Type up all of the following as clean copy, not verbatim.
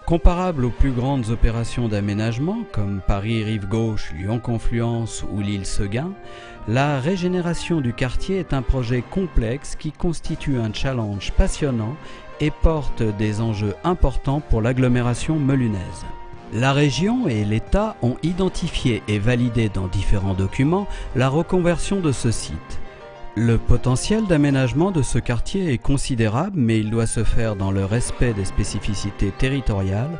Comparable aux plus grandes opérations d'aménagement comme Paris-Rive-Gauche, Lyon-Confluence ou l'île-Seguin, la régénération du quartier est un projet complexe qui constitue un challenge passionnant et porte des enjeux importants pour l'agglomération melunaise. La région et l'État ont identifié et validé dans différents documents la reconversion de ce site. Le potentiel d'aménagement de ce quartier est considérable, mais il doit se faire dans le respect des spécificités territoriales,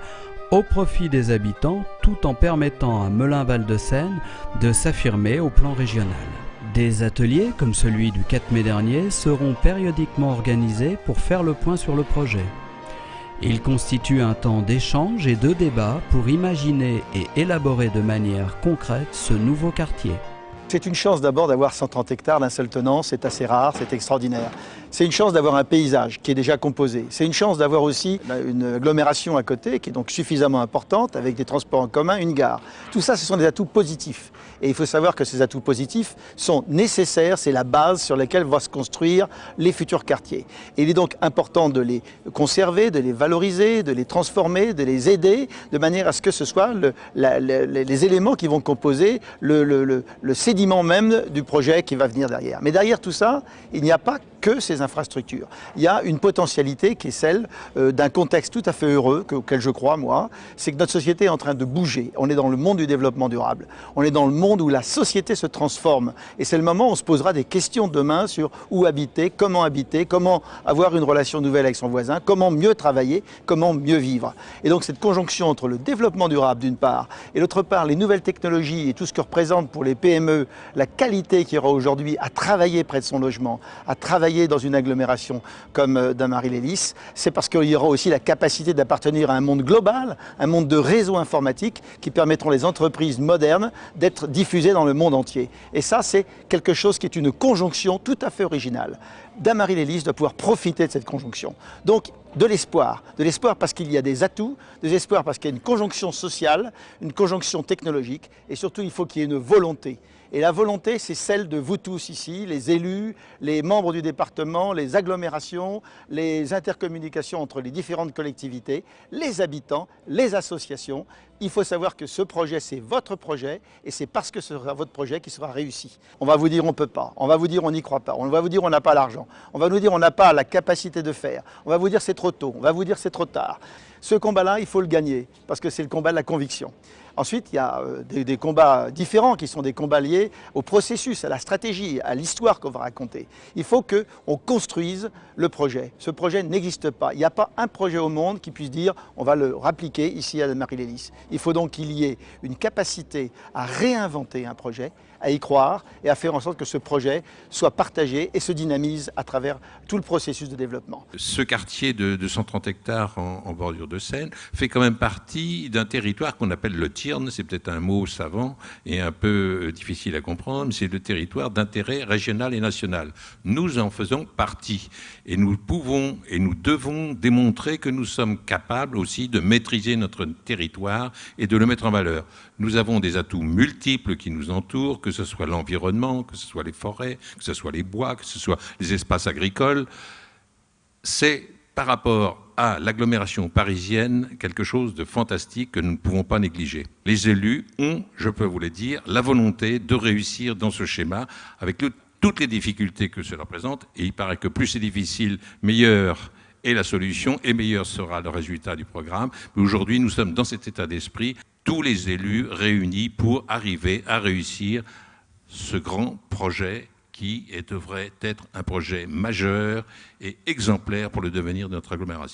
au profit des habitants, tout en permettant à Melun-Val-de-Seine de s'affirmer au plan régional. Des ateliers, comme celui du 4 mai dernier, seront périodiquement organisés pour faire le point sur le projet. Il constitue un temps d'échange et de débat pour imaginer et élaborer de manière concrète ce nouveau quartier. C'est une chance d'abord d'avoir 130 hectares d'un seul tenant, c'est assez rare, c'est extraordinaire. C'est une chance d'avoir un paysage qui est déjà composé. C'est une chance d'avoir aussi une agglomération à côté qui est donc suffisamment importante avec des transports en commun, une gare. Tout ça, ce sont des atouts positifs. Et il faut savoir que ces atouts positifs sont nécessaires, c'est la base sur laquelle vont se construire les futurs quartiers. Et il est donc important de les conserver, de les valoriser, de les transformer, de les aider de manière à ce que ce soit les éléments qui vont composer le sédiment même du projet qui va venir derrière. Mais derrière tout ça, il n'y a pas que ces infrastructures. Il y a une potentialité qui est celle d'un contexte tout à fait heureux, auquel je crois moi, c'est que notre société est en train de bouger. On est dans le monde du développement durable. On est dans le monde où la société se transforme. Et c'est le moment où on se posera des questions demain sur où habiter, comment avoir une relation nouvelle avec son voisin, comment mieux travailler, comment mieux vivre. Et donc cette conjonction entre le développement durable d'une part et d'autre part les nouvelles technologies et tout ce que représente pour les PME la qualité qu'il y aura aujourd'hui à travailler près de son logement, à travailler dans une agglomération comme Damary-lès-Lys, c'est parce qu'il y aura aussi la capacité d'appartenir à un monde global, un monde de réseaux informatiques qui permettront les entreprises modernes d'être diffusées dans le monde entier. Et ça, c'est quelque chose qui est une conjonction tout à fait originale. Damary-lès-Lys doit pouvoir profiter de cette conjonction. Donc, de l'espoir parce qu'il y a des atouts, de l'espoir parce qu'il y a une conjonction sociale, une conjonction technologique, et surtout il faut qu'il y ait une volonté. Et la volonté, c'est celle de vous tous ici, les élus, les membres du département, les agglomérations, les intercommunications entre les différentes collectivités, les habitants, les associations. Il faut savoir que ce projet, c'est votre projet, et c'est parce que ce sera votre projet qui sera réussi. On va vous dire on ne peut pas, on va vous dire on n'y croit pas, on va vous dire on n'a pas l'argent, on va nous dire on n'a pas la capacité de faire, on va vous dire c'est trop tôt, on va vous dire c'est trop tard. Ce combat-là, il faut le gagner, parce que c'est le combat de la conviction. Ensuite, il y a des combats différents qui sont des combats liés au processus, à la stratégie, à l'histoire qu'on va raconter. Il faut qu'on construise le projet. Ce projet n'existe pas. Il n'y a pas un projet au monde qui puisse dire on va le répliquer ici à Damary-lès-Lys. Il faut donc qu'il y ait une capacité à réinventer un projet, à y croire et à faire en sorte que ce projet soit partagé et se dynamise à travers tout le processus de développement. Ce quartier de 130 hectares en bordure de Seine fait quand même partie d'un territoire qu'on appelle le TIRN, c'est peut-être un mot savant et un peu difficile à comprendre, mais c'est le territoire d'intérêt régional et national. Nous en faisons partie et nous pouvons et nous devons démontrer que nous sommes capables aussi de maîtriser notre territoire et de le mettre en valeur. Nous avons des atouts multiples qui nous entourent, que ce soit l'environnement, que ce soit les forêts, que ce soit les bois, que ce soit les espaces agricoles. C'est par rapport à l'agglomération parisienne quelque chose de fantastique que nous ne pouvons pas négliger. Les élus ont, je peux vous le dire, la volonté de réussir dans ce schéma avec toutes les difficultés que cela représente. Et il paraît que plus c'est difficile, meilleure est la solution et meilleur sera le résultat du programme. Mais aujourd'hui, nous sommes dans cet état d'esprit, tous les élus réunis pour arriver à réussir ce grand projet qui devrait être un projet majeur et exemplaire pour le devenir de notre agglomération.